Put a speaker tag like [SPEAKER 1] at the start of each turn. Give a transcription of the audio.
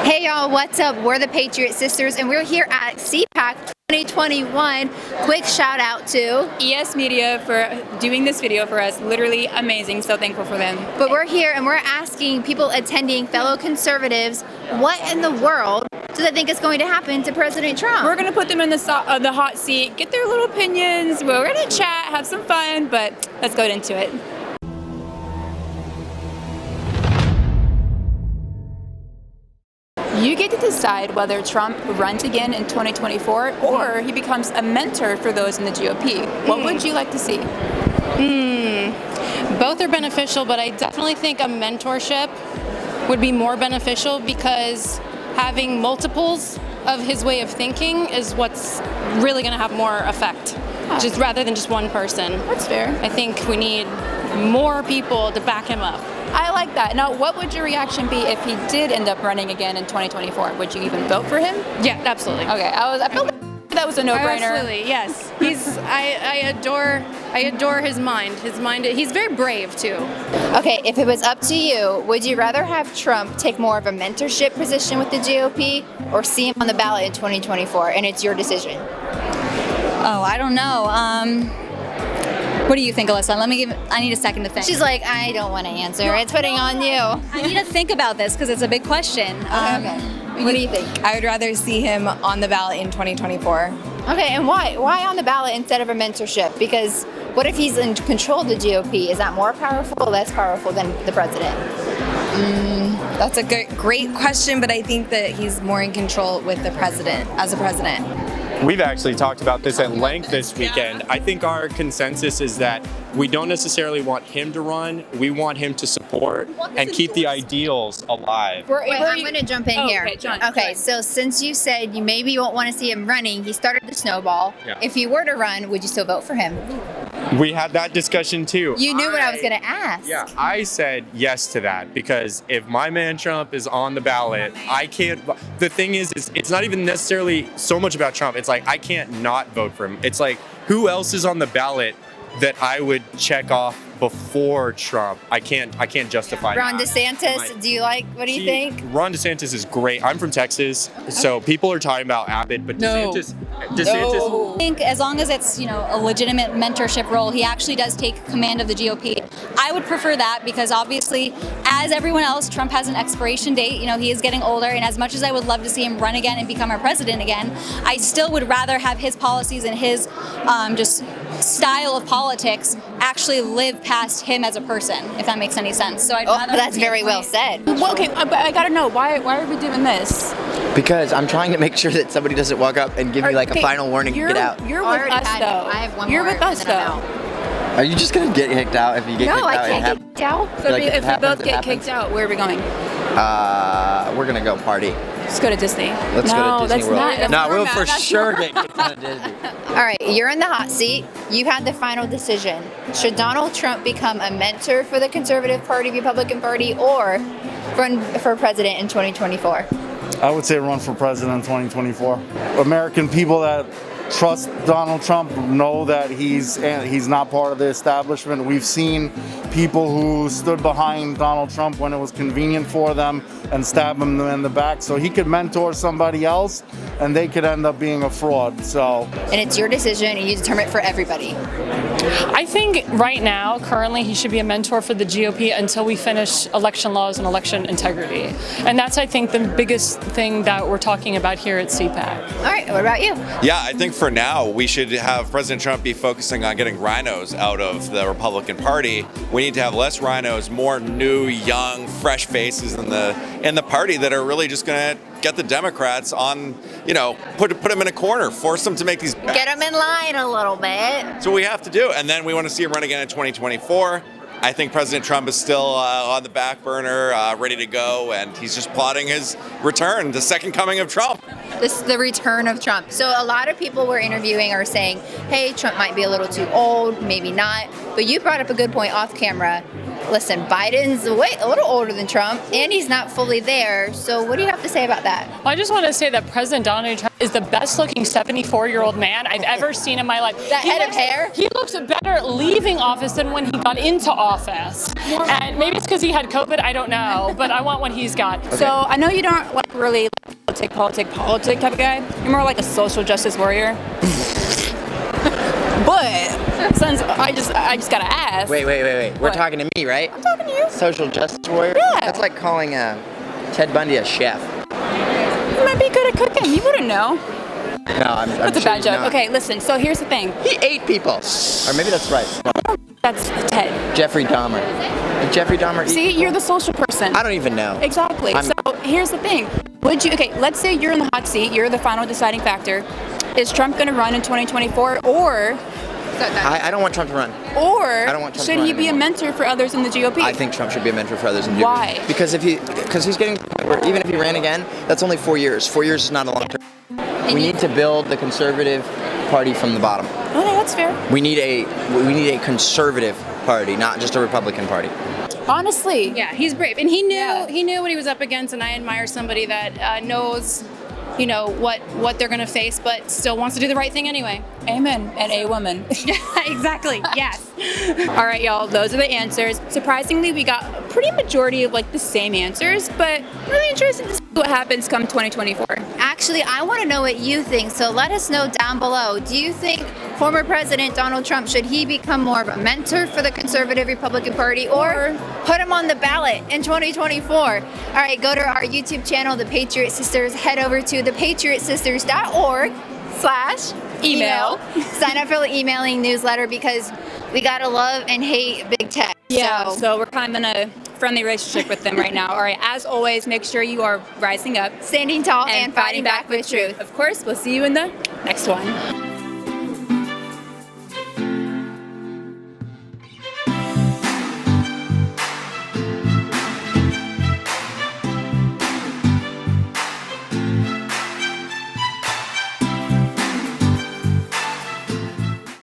[SPEAKER 1] Hey y'all, what's up? We're the Patriot Sisters and we're here at CPAC 2021. Quick shout out to
[SPEAKER 2] ES Media for doing this video for us. Literally amazing, so thankful for them.
[SPEAKER 1] But we're here and we're asking people attending, fellow conservatives, what in the world do they think is going to happen to President Trump?
[SPEAKER 2] We're going to put them in the hot seat, get their little opinions. We're going to chat, have some fun, but let's go into it. You get to decide whether Trump runs again in 2024 or he becomes a mentor for those in the GOP. What would you like to see?
[SPEAKER 3] Both are beneficial, but I definitely think a mentorship would be more beneficial because having multiples of his way of thinking is what's really going to have more effect, just rather than just one person.
[SPEAKER 2] That's fair.
[SPEAKER 3] I think we need more people to back him up.
[SPEAKER 2] I like that. Now, what would your reaction be if he did end up running again in 2024? Would you even vote for him?
[SPEAKER 3] Yeah, absolutely.
[SPEAKER 2] Okay, I feel like that was a no-brainer.
[SPEAKER 3] Absolutely, yes. I adore his mind. He's very brave too.
[SPEAKER 1] Okay, if it was up to you, would you rather have Trump take more of a mentorship position with the GOP or see him on the ballot in 2024? And it's your decision.
[SPEAKER 4] Oh, I don't know. What do you think, Alyssa? I need a second to think.
[SPEAKER 1] She's like, I don't want to answer. It's putting on you.
[SPEAKER 4] I need to think about this because it's a big question.
[SPEAKER 1] Okay. What do you think?
[SPEAKER 5] I would rather see him on the ballot in 2024.
[SPEAKER 1] Okay, and why? Why on the ballot instead of a mentorship? Because what if he's in control of the GOP? Is that more powerful or less powerful than the president?
[SPEAKER 5] That's a great question, but I think that he's more in control with the president, as a president.
[SPEAKER 6] We've actually talked about this at length this weekend. I think our consensus is that we don't necessarily want him to run. We want him to support and keep the ideals alive.
[SPEAKER 1] I'm going to jump in here.
[SPEAKER 2] Okay, John,
[SPEAKER 1] Okay,
[SPEAKER 2] sorry.
[SPEAKER 1] so since you said you maybe won't want to see him running, he started the snowball.
[SPEAKER 6] Yeah.
[SPEAKER 1] If he were to run, would you still vote for him?
[SPEAKER 6] We had that discussion too.
[SPEAKER 1] You knew what I was going to ask.
[SPEAKER 6] Yeah, I said yes to that because if my man Trump is on the ballot, I can't. The thing is it's not even necessarily so much about Trump. It's like I can't not vote for him. It's like who else is on the ballot that I would check off before Trump? I can't justify
[SPEAKER 1] Ron
[SPEAKER 6] that.
[SPEAKER 1] DeSantis, do you like, what do you think?
[SPEAKER 6] Ron DeSantis is great. I'm from Texas, so people are talking about Abbott, but DeSantis.
[SPEAKER 4] I think as long as it's, a legitimate mentorship role, he actually does take command of the GOP. I would prefer that because obviously, as everyone else, Trump has an expiration date. He is getting older, and as much as I would love to see him run again and become our president again, I still would rather have his policies and his just style of politics actually live past him as a person, if that makes any sense. So I'd rather
[SPEAKER 1] That's very well said.
[SPEAKER 2] Well, okay, but I gotta know, why are we doing this?
[SPEAKER 7] Because I'm trying to make sure that somebody doesn't walk up and give me like a final warning to get out.
[SPEAKER 2] You're with us, though.
[SPEAKER 1] I have one
[SPEAKER 2] You're
[SPEAKER 1] more
[SPEAKER 2] with us,
[SPEAKER 1] and then I'm
[SPEAKER 2] though.
[SPEAKER 7] Are you just gonna get kicked out if you get
[SPEAKER 1] No,
[SPEAKER 7] kicked out?
[SPEAKER 1] I can't get kicked out.
[SPEAKER 2] So
[SPEAKER 7] Like,
[SPEAKER 2] if
[SPEAKER 7] it
[SPEAKER 2] we
[SPEAKER 7] happens,
[SPEAKER 2] both
[SPEAKER 7] it
[SPEAKER 2] get
[SPEAKER 7] happens.
[SPEAKER 2] kicked out, where are we going?
[SPEAKER 7] We're gonna go party.
[SPEAKER 2] Let's go to Disney.
[SPEAKER 7] Let's go to Disney
[SPEAKER 2] that's
[SPEAKER 7] World.
[SPEAKER 2] not.
[SPEAKER 7] No, we'll for sure get kicked out of Disney.
[SPEAKER 1] All right, you're in the hot seat. You had the final decision. Should Donald Trump become a mentor for the Conservative Party, Republican Party, or run for president in 2024?
[SPEAKER 8] I would say run for president in 2024. American people that trust Donald Trump know that he's not part of the establishment. We've seen people who stood behind Donald Trump when it was convenient for them and stab him in the back. So he could mentor somebody else and they could end up being a fraud. So,
[SPEAKER 1] And it's your decision and you determine it for everybody.
[SPEAKER 9] I think right now, currently, he should be a mentor for the GOP until we finish election laws and election integrity. And that's, I think, the biggest thing that we're talking about here at CPAC.
[SPEAKER 1] All right, what about you?
[SPEAKER 10] Yeah, I think for now, we should have President Trump be focusing on getting rhinos out of the Republican Party. We need to have less rhinos, more new, young, fresh faces in the party that are really just going to get the Democrats on, put them in a corner, force them to make these bets.
[SPEAKER 1] Get them in line a little bit.
[SPEAKER 10] That's what we have to do. And then we want to see him run again in 2024. I think President Trump is still on the back burner, ready to go, and he's just plotting his return, the second coming of Trump.
[SPEAKER 1] This is the return of Trump. So a lot of people we're interviewing are saying, hey, Trump might be a little too old, maybe not. But you brought up a good point off camera. listen, Biden's a little older than Trump, and he's not fully there. So what do you have to say about that?
[SPEAKER 9] Well, I just want to say that President Donald Trump is the best-looking 74-year-old man I've ever seen in my life.
[SPEAKER 1] That head of hair?
[SPEAKER 9] He looks better leaving office than when he got into office. And maybe it's because he had COVID, I don't know, but I want what he's got.
[SPEAKER 2] So I know you don't like really politic type of guy. You're more like a social justice warrior. But since I just gotta ask.
[SPEAKER 7] Wait. We're
[SPEAKER 2] What?
[SPEAKER 7] talking to me, right?
[SPEAKER 2] I'm talking to you.
[SPEAKER 7] Social justice warrior?
[SPEAKER 2] Yeah.
[SPEAKER 7] That's like calling Ted Bundy a chef.
[SPEAKER 2] You might be good at cooking. You wouldn't know.
[SPEAKER 7] No, I'm
[SPEAKER 2] That's a
[SPEAKER 7] sure
[SPEAKER 2] bad
[SPEAKER 7] he's
[SPEAKER 2] joke.
[SPEAKER 7] not.
[SPEAKER 2] Okay, listen. So here's the thing.
[SPEAKER 7] He ate people. Or maybe that's right. No,
[SPEAKER 2] That's Ted.
[SPEAKER 7] Jeffrey Dahmer. Did Jeffrey Dahmer eat
[SPEAKER 2] See,
[SPEAKER 7] people?
[SPEAKER 2] you're the social person.
[SPEAKER 7] I don't even know.
[SPEAKER 2] Exactly.
[SPEAKER 7] I'm-
[SPEAKER 2] So here's the thing. Would you? Okay, let's say you're in the hot seat. You're the final deciding factor. Is Trump going to run in 2024, or
[SPEAKER 7] I don't want Trump to run.
[SPEAKER 2] or
[SPEAKER 7] don't want Trump to
[SPEAKER 2] should
[SPEAKER 7] run
[SPEAKER 2] he be a
[SPEAKER 7] anymore.
[SPEAKER 2] mentor for others in the GOP?
[SPEAKER 7] I think Trump should be a mentor for others in the
[SPEAKER 2] Why?
[SPEAKER 7] GOP. Because he's getting to the point where even if he ran again, that's only 4 years. 4 years is not a long term. We need to build the conservative party from the bottom.
[SPEAKER 2] Okay, that's fair.
[SPEAKER 7] We need a conservative party, not just a Republican party.
[SPEAKER 2] Honestly,
[SPEAKER 3] Yeah, he's brave, and he knew what he was up against, and I admire somebody that knows, what they're gonna face, but still wants to do the right thing anyway.
[SPEAKER 2] amen. And a woman.
[SPEAKER 3] Exactly. Yes.
[SPEAKER 2] All right, y'all. Those are the answers. Surprisingly, we got a pretty majority of the same answers, but really interested to see what happens come 2024.
[SPEAKER 1] Actually, I want to know what you think, so let us know down below. Do you think former President Donald Trump, should he become more of a mentor for the conservative Republican Party, or put him on the ballot in 2024? All right, go to our YouTube channel, The Patriot Sisters. Head over to thepatriotsisters.org/email. Sign up for the emailing newsletter because we gotta love and hate big tech.
[SPEAKER 2] Yeah, so we're kind of in a friendly relationship with them right now. All right, as always, make sure you are rising up,
[SPEAKER 1] standing tall, and fighting back with truth.
[SPEAKER 2] Of course, we'll see you in the next one.